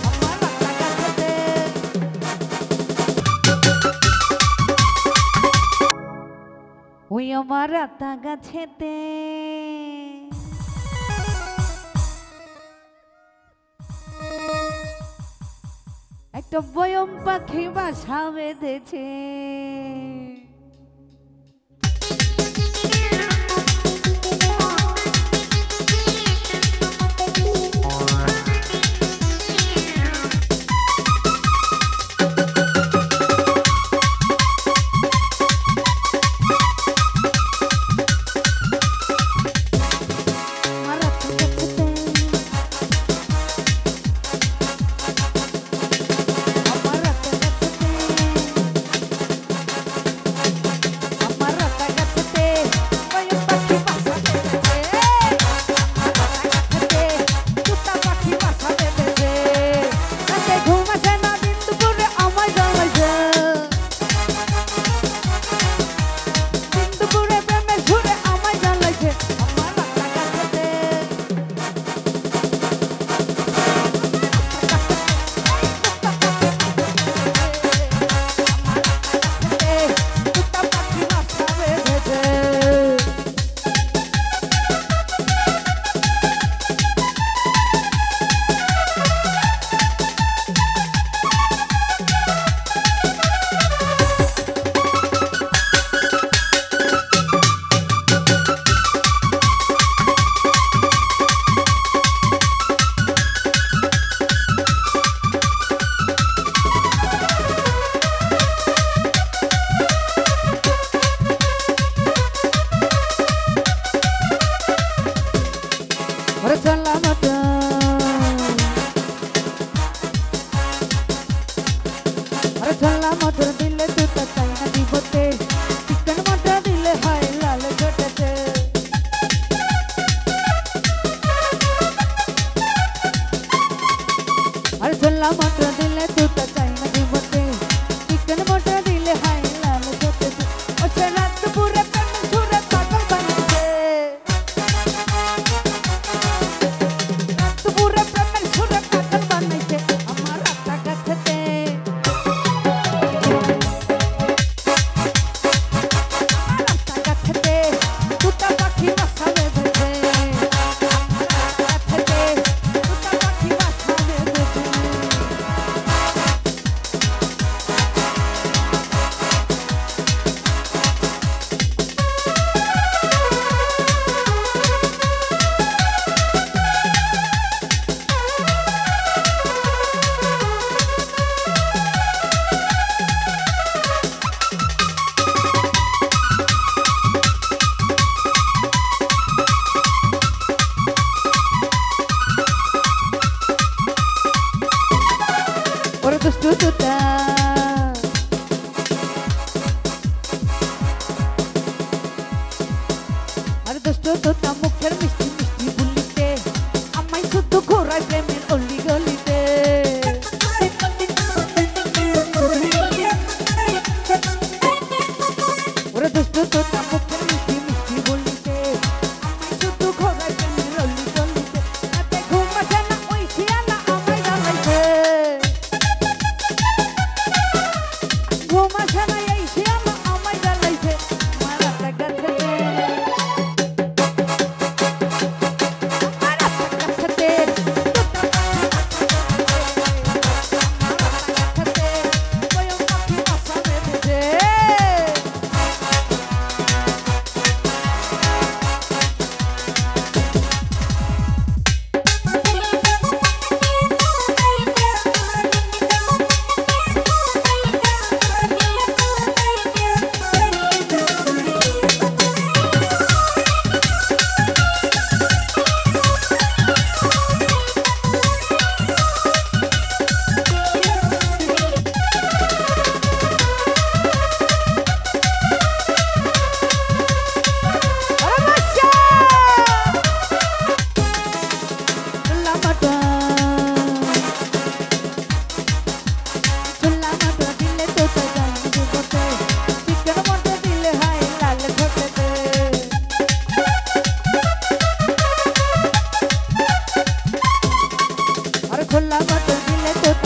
আমার রাস্তা গাছেতে। ওই আমার রাস্তা গাছেতে একটা বয়ম পাখি বাসা বেঁধেছে। মটর দিলে দুটো চাই না দিবতে, চিকেন মটর দিলে হয় লাল ঝোটেতে। আর ছোলা মটর দিলে দুটো চাই না দিবতে, চিকেন মটর দিলে হয় লাল ঝোটেতে। ও সে রাত পুরে প্রেম ছুড়ে পাগল বানাইছে, রাত পুরে প্রেমের ছুড়ে পাগল বানাইছে আমার রাস্তা গাছেতে। দুষ্টু তোতা আর দুষ্টু তোতা মুখের মিষ্টি মিষ্টি বলিতে আমায় শুধু ঘোরায় প্রেমের অলি গলিতে। ওরে দুষ্টু তোতা মুখের মিষ্টি মিষ্টি বলিতে আমায় শুধু ঘোরায় প্রেমের অলি গলিতে। রাতে ঘুম আসে না ওই শিয়ালা আমায় জ্বালাইছে, দিলে তোর